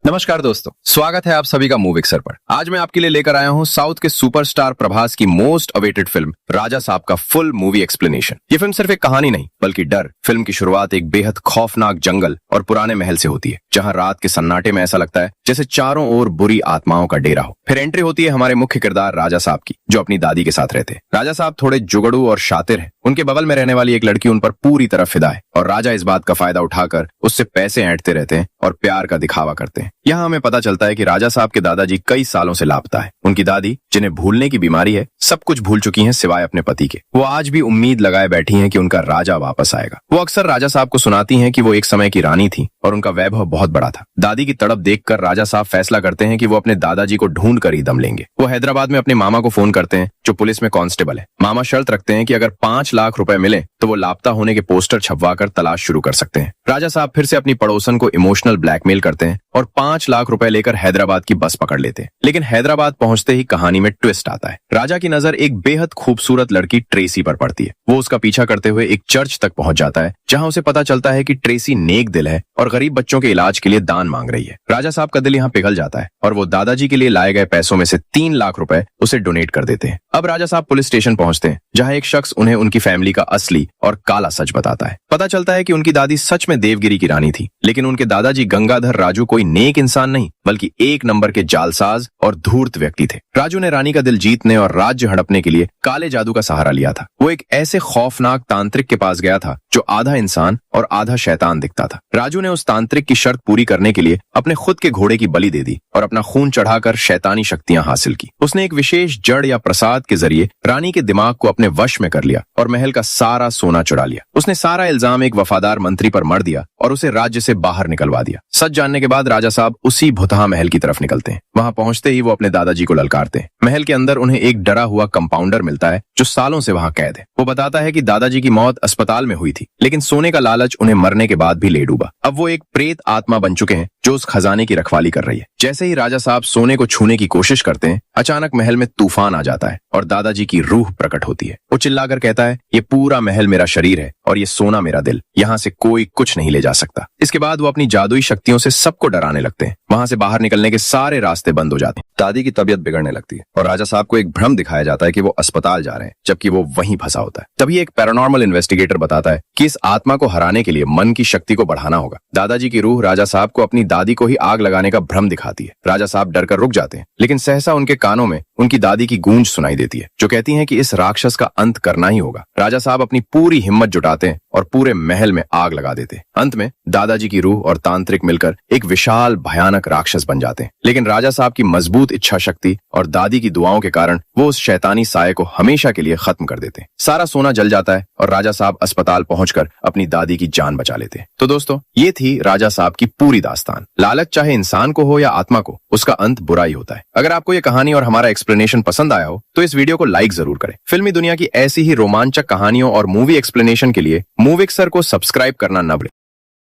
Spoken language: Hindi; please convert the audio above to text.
नमस्कार दोस्तों, स्वागत है आप सभी का मूवी अक्सर पर। आज मैं आपके लिए लेकर आया हूं साउथ के सुपरस्टार प्रभास की मोस्ट अवेटेड फिल्म राजा साहब का फुल मूवी एक्सप्लेनेशन। ये फिल्म सिर्फ एक कहानी नहीं बल्कि डर। फिल्म की शुरुआत एक बेहद खौफनाक जंगल और पुराने महल से होती है, जहां रात के सन्नाटे में ऐसा लगता है जैसे चारों ओर बुरी आत्माओं का डेरा हो। फिर एंट्री होती है हमारे मुख्य किरदार राजा साहब की, जो अपनी दादी के साथ रहते हैं। राजा साहब थोड़े जुगड़ू और शातिर हैं। उनके बगल में रहने वाली एक लड़की उन पर पूरी तरह फिदा है और राजा इस बात का फायदा उठाकर उससे पैसे ऐंठते रहते हैं और प्यार का दिखावा करते हैं। यहाँ हमें पता चलता है कि राजा साहब के दादाजी कई सालों से लापता है। उनकी दादी, जिन्हें भूलने की बीमारी है, सब कुछ भूल चुकी हैं सिवाय अपने पति के। वो आज भी उम्मीद लगाए बैठी हैं कि उनका राजा वापस आएगा। वो अक्सर राजा साहब को सुनाती हैं कि वो एक समय की रानी थी और उनका वैभव बहुत बड़ा था। दादी की तड़प देखकर राजा साहब फैसला करते हैं कि वो अपने दादाजी को ढूंढ कर ही दम लेंगे। वो हैदराबाद में अपने मामा को फोन करते हैं, जो पुलिस में कांस्टेबल है। मामा शर्त रखते हैं कि अगर 5 लाख रुपए मिले तो वो लापता होने के पोस्टर छपवा कर तलाश शुरू कर सकते हैं। राजा साहब फिर से अपनी पड़ोसन को इमोशनल ब्लैकमेल करते हैं और 5 लाख रुपए लेकर हैदराबाद की बस पकड़ लेते हैं। लेकिन हैदराबाद पहुंचते ही कहानी में ट्विस्ट आता है। राजा की नजर एक बेहद खूबसूरत लड़की ट्रेसी पर पड़ती है। वो उसका पीछा करते हुए एक चर्च तक पहुंच जाता है, जहां उसे पता चलता है कि ट्रेसी नेक दिल है और गरीब बच्चों के इलाज के लिए दान मांग रही है। राजा साहब का दिल यहाँ पिघल जाता है और वो दादाजी के लिए लाए गए पैसों में से 3 लाख रुपए उसे डोनेट कर देते हैं। अब राजा साहब पुलिस स्टेशन पहुंचते हैं, जहां एक शख्स उन्हें उनकी फैमिली का असली और काला सच बताता है। पता चलता है कि उनकी दादी सच में देवगिरी की रानी थी, लेकिन उनके दादाजी गंगाधर राजू कोई नेक इंसान नहीं बल्कि एक नंबर के जालसाज और धूर्त व्यक्ति थे। राजू ने रानी का दिल जीतने और राज्य हड़पने के लिए काले जादू का सहारा लिया था। वो एक ऐसे खौफनाक तांत्रिक के पास गया था जो आधा इंसान और आधा शैतान दिखता था। राजू ने उस तांत्रिक की शर्त पूरी करने के लिए अपने खुद के घोड़े की बलि दे दी और अपना खून चढ़ाकर शैतानी शक्तियां हासिल की। उसने एक विशेष जड़ या प्रसाद के जरिए रानी के दिमाग को अपने वश में कर लिया और महल का सारा सोना चुरा लिया। उसने सारा इल्जाम एक वफादार मंत्री पर मढ़ दिया और उसे राज्य से बाहर निकलवा दिया। सच जानने के बाद राजा साहब उसी भुतहा महल की तरफ निकलते हैं। वहां पहुंचते ही वो अपने दादाजी को ललकारते हैं। महल के अंदर उन्हें एक डरा हुआ कंपाउंडर मिलता है, जो सालों से वहां कैद है। वो बताता है कि दादाजी की मौत अस्पताल में हुई थी, लेकिन सोने का लालच उन्हें मरने के बाद भी ले डूबा। अब वो एक प्रेत आत्मा बन चुके हैं जो उस खजाने की रखवाली कर रही है। जैसे ही राजा साहब सोने को छूने की कोशिश करते हैं, अचानक महल में तूफान आ जाता है और दादाजी की रूह प्रकट होती है। वो चिल्लाकर कहता है, ये पूरा महल मेरा शरीर है और ये सोना मेरा दिल, यहाँ से कोई कुछ नहीं ले जा सकता। इसके बाद वो अपनी जादुई शक्तियों से सबको डराने लगते हैं। वहां से बाहर निकलने के सारे रास्ते बंद हो जाते हैं। दादी की तबीयत बिगड़ने लगती है और राजा साहब को एक भ्रम दिखाया जाता है कि वो अस्पताल जा रहे हैं, जबकि वो वहीं फंसा होता है। तभी एक पैरानॉर्मल इन्वेस्टिगेटर बताता है कि इस आत्मा को हराने के लिए मन की शक्ति को बढ़ाना होगा। दादाजी की रूह राजा साहब को अपनी दादी को ही आग लगाने का भ्रम दिखाती है। राजा साहब डरकर रुक जाते हैं, लेकिन सहसा उनके कानों में उनकी दादी की गूंज सुनाई देती है, जो कहती है कि इस राक्षस का अंत करना ही होगा। राजा साहब अपनी पूरी हिम्मत जुटाते हैं और पूरे महल में आग लगा देते हैं। अंत में दादाजी की रूह और तांत्रिक मिलकर एक विशाल भयानक राक्षस बन जाते हैं। लेकिन राजा साहब की मजबूत इच्छा शक्ति और दादी की दुआओं के कारण वो उस शैतानी साये को हमेशा के लिए खत्म कर देते हैं। सारा सोना जल जाता है और राजा साहब अस्पताल पहुंचकर अपनी दादी की जान बचा लेते हैं। तो दोस्तों, ये थी राजा साहब की पूरी दास्तान। लालच चाहे इंसान को हो या आत्मा को, उसका अंत बुरा ही होता है। अगर आपको ये कहानी और हमारा एक्सप्लेनेशन पसंद आया हो तो इस वीडियो को लाइक जरूर करें। फिल्मी दुनिया की ऐसी ही रोमांचक कहानियों और मूवी एक्सप्लेनेशन के लिए मूवी अक्सर को सब्सक्राइब करना न भूलें।